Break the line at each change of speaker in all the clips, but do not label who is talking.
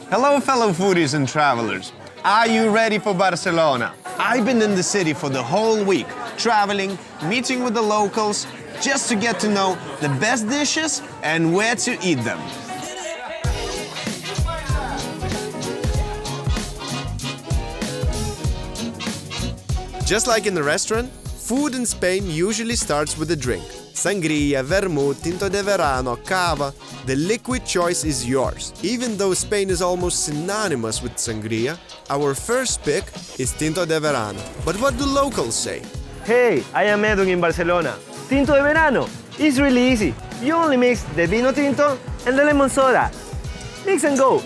Hello, fellow foodies and travelers. Are you ready for Barcelona? I've been in the city for the whole week, traveling, meeting with the locals, just to get to know the best dishes and where to eat them. Just like in the restaurant, food in Spain usually starts with a drink. Sangria, vermouth, tinto de verano, cava. The liquid choice is yours. Even though Spain is almost synonymous with sangria, our first pick is tinto de verano. But what do locals say?
Hey, I am Edwin in Barcelona. Tinto de verano. It's really easy. You only mix the vino tinto and the lemon soda. Mix and go.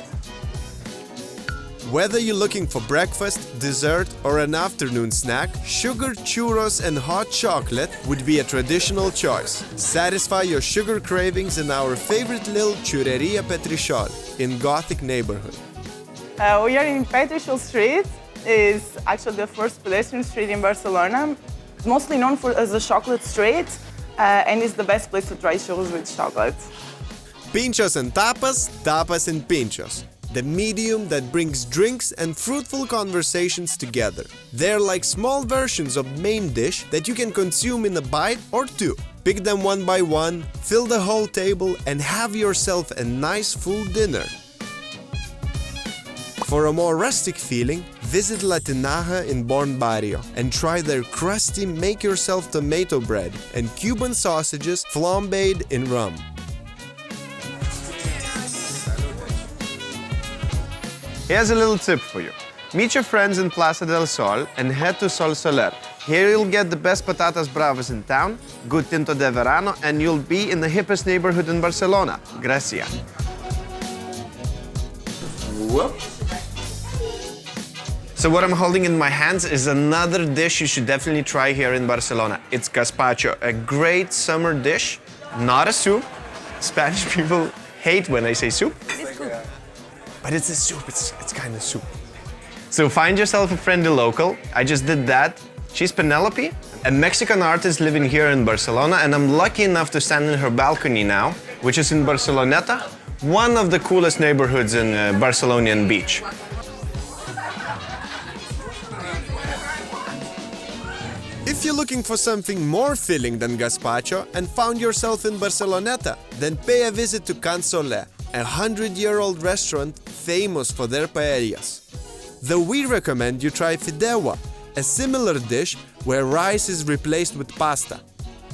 Whether you're looking for breakfast, dessert, or an afternoon snack, sugar churros and hot chocolate would be a traditional choice. Satisfy your sugar cravings in our favorite little churreria Petriciol in Gothic neighborhood.
We are in Pintxos Street. It's actually the first pedestrian street in Barcelona. It's mostly known as a chocolate street, and it's the best place to try churros with chocolate.
Pintxos and tapas, tapas and Pintxos. The medium that brings drinks and fruitful conversations together. They're like small versions of main dish that you can consume in a bite or two. Pick them one by one, fill the whole table, and have yourself a nice full dinner. For a more rustic feeling, visit La Tinaja in Born Barrio and try their crusty make-yourself tomato bread and Cuban sausages flambéed in rum. Here's a little tip for you. Meet your friends in Plaza del Sol and head to Sol Soler. Here you'll get the best patatas bravas in town, good tinto de verano, and you'll be in the hippest neighborhood in Barcelona, Gracia. Whoop. So what I'm holding in my hands is another dish you should definitely try here in Barcelona. It's Gazpacho, a great summer dish, not a soup. Spanish people hate when I say soup. But it's a soup, it's kind of soup. So find yourself a friendly local. I just did that. She's Penelope, a Mexican artist living here in Barcelona, and I'm lucky enough to stand in her balcony now, which is in Barceloneta, one of the coolest neighborhoods in Barcelonian Beach. If you're looking for something more filling than Gazpacho and found yourself in Barceloneta, then pay a visit to Can Soler, a 100-year-old restaurant famous for their paellas. Though we recommend you try Fideua, a similar dish where rice is replaced with pasta.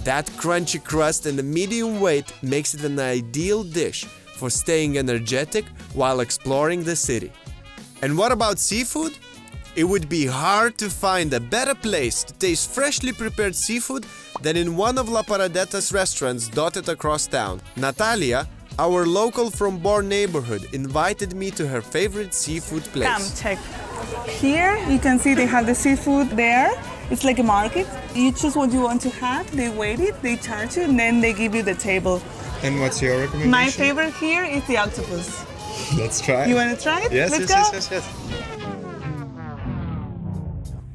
That crunchy crust and the medium weight makes it an ideal dish for staying energetic while exploring the city. And what about seafood? It would be hard to find a better place to taste freshly prepared seafood than in one of La Paradeta's restaurants dotted across town. Natalia, our local from Born neighborhood, invited me to her favorite seafood place.
Come, check. Here you can see they have the seafood there. It's like a market. You choose what you want to have, they weigh it, they charge you, and then they give you the table.
And what's your recommendation?
My favorite here is the octopus.
Let's try it.
You want to try it?
Yes,
Let's
yes,
go.
yes.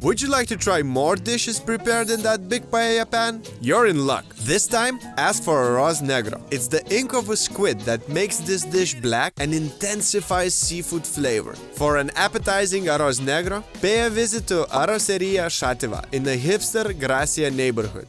Would you like to try more dishes prepared in that big paella pan? You're in luck. This time, ask for Arroz negro. It's the ink of a squid that makes this dish black and intensifies seafood flavor. For an appetizing Arroz negro, pay a visit to Arroceria Xàtiva in the hipster Gracia neighborhood.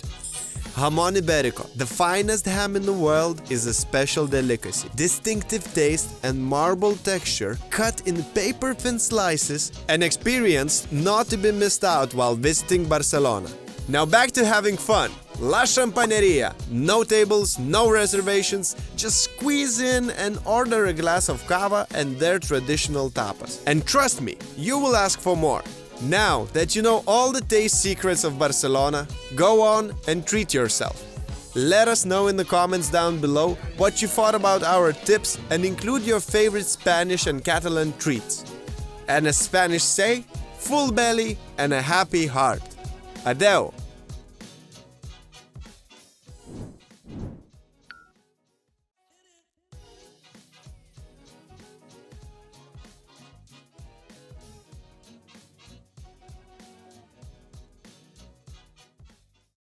Jamon Iberico, the finest ham in the world, is a special delicacy. Distinctive taste and marble texture, cut in paper-thin slices, an experience not to be missed out while visiting Barcelona. Now back to having fun. La Champaneria. No tables, no reservations, just squeeze in and order a glass of cava and their traditional tapas. And trust me, you will ask for more. Now that you know all the taste secrets of Barcelona, go on and treat yourself. Let us know in the comments down below what you thought about our tips and include your favorite Spanish and Catalan treats. And as Spanish say, full belly and a happy heart. Adeu!